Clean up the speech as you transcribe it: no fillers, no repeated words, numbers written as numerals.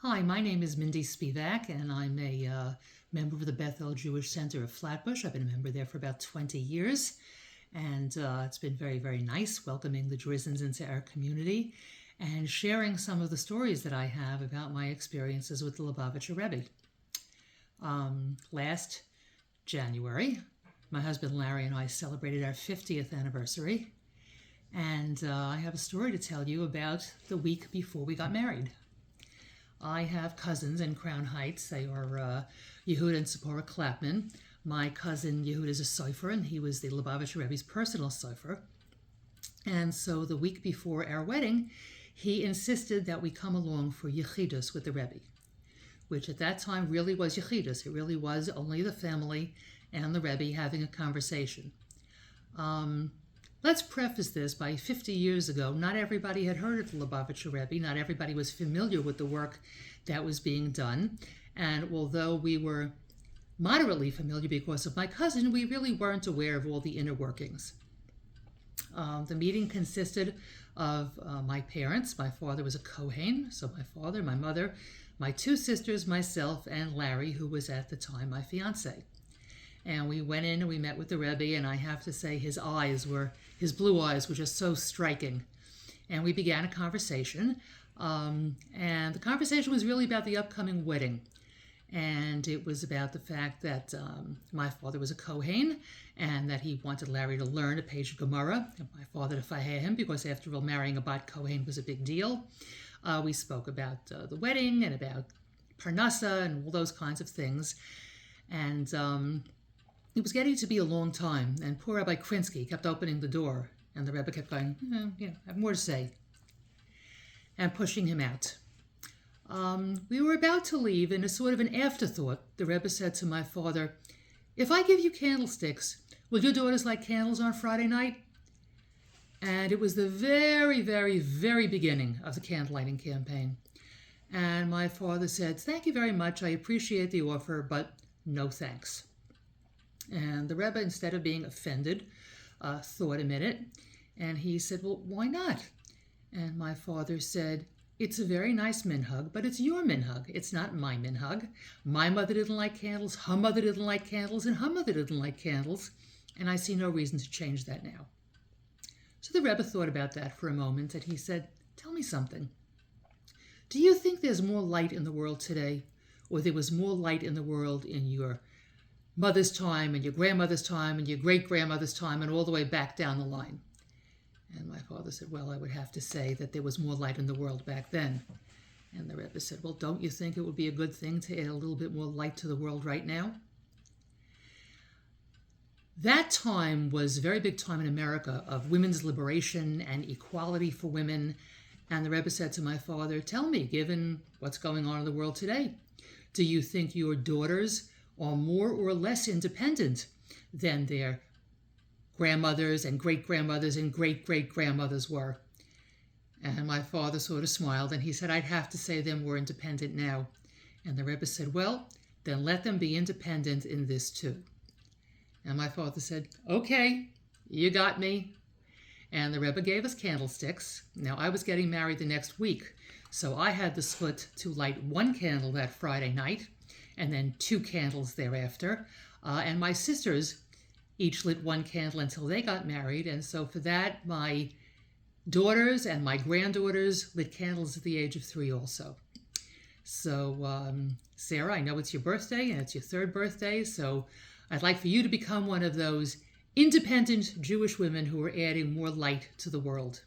Hi, my name is Mindy Spivak, and I'm a member of the Bethel Jewish Center of Flatbush. I've been a member there for about 20 years, and it's been very, very nice welcoming the Drizins into our community and sharing some of the stories that I have about my experiences with the Lubavitcher Rebbe. Last January, my husband Larry and I celebrated our 50th anniversary, and I have a story to tell you about the week before we got married. I have cousins in Crown Heights. They are Yehud and Tzipora Clapman. My cousin Yehud is a sofer, and he was the Lubavitcher Rebbe's personal sofer. And so the week before our wedding, he insisted that we come along for Yechidus with the Rebbe, which at that time really was Yechidus. It really was only the family and the Rebbe having a conversation. Let's preface this by 50 years ago, not everybody had heard of the Lubavitcher Rebbe. Not everybody was familiar with the work that was being done. And although we were moderately familiar because of my cousin, we really weren't aware of all the inner workings. The meeting consisted of my parents. My father was a Kohen, so my father, my mother, my two sisters, myself, and Larry, who was at the time my fiance. And we went in and we met with the Rebbe, and I have to say his blue eyes were just so striking. And we began a conversation, and the conversation was really about the upcoming wedding. And it was about the fact that my father was a Kohen, and that he wanted Larry to learn a page of Gemara, and my father to faheh him, because after all, marrying a bat Kohen was a big deal. We spoke about the wedding and about Parnassa and all those kinds of things. And it was getting to be a long time, and poor Rabbi Krinsky kept opening the door, and the Rebbe kept going, I have more to say, and pushing him out. We were about to leave, and a sort of an afterthought, the Rebbe said to my father, "If I give you candlesticks, will your daughters light candles on Friday night?" And it was the very, very, very beginning of the candle-lighting campaign. And my father said, "Thank you very much, I appreciate the offer, but no thanks." And the Rebbe, instead of being offended, thought a minute, and he said, "Well, why not?" And my father said, "It's a very nice minhag, but it's your minhag. It's not my minhag. My mother didn't like candles, her mother didn't like candles, and her mother didn't like candles, and I see no reason to change that now." So the Rebbe thought about that for a moment, and he said, "Tell me something. Do you think there's more light in the world today, or there was more light in the world in your mother's time and your grandmother's time and your great-grandmother's time and all the way back down the line?" And my father said, "Well, I would have to say that there was more light in the world back then." And the Rebbe said, "Well, don't you think it would be a good thing to add a little bit more light to the world right now?" That time was a very big time in America of women's liberation and equality for women. And the Rebbe said to my father, "Tell me, given what's going on in the world today, do you think your daughters are more or less independent than their grandmothers and great-grandmothers and great-great-grandmothers were?" And my father sort of smiled, and he said, "I'd have to say they're more independent now." And the Rebbe said, "Well, then let them be independent in this too." And my father said, "Okay, you got me." And the Rebbe gave us candlesticks. Now, I was getting married the next week, so I had the split to light one candle that Friday night, and then two candles thereafter. And my sisters each lit one candle until they got married. And so for that, my daughters and my granddaughters lit candles at the age of 3 also. So, Sarah, I know it's your birthday, and it's your 3rd birthday, so I'd like for you to become one of those independent Jewish women who are adding more light to the world.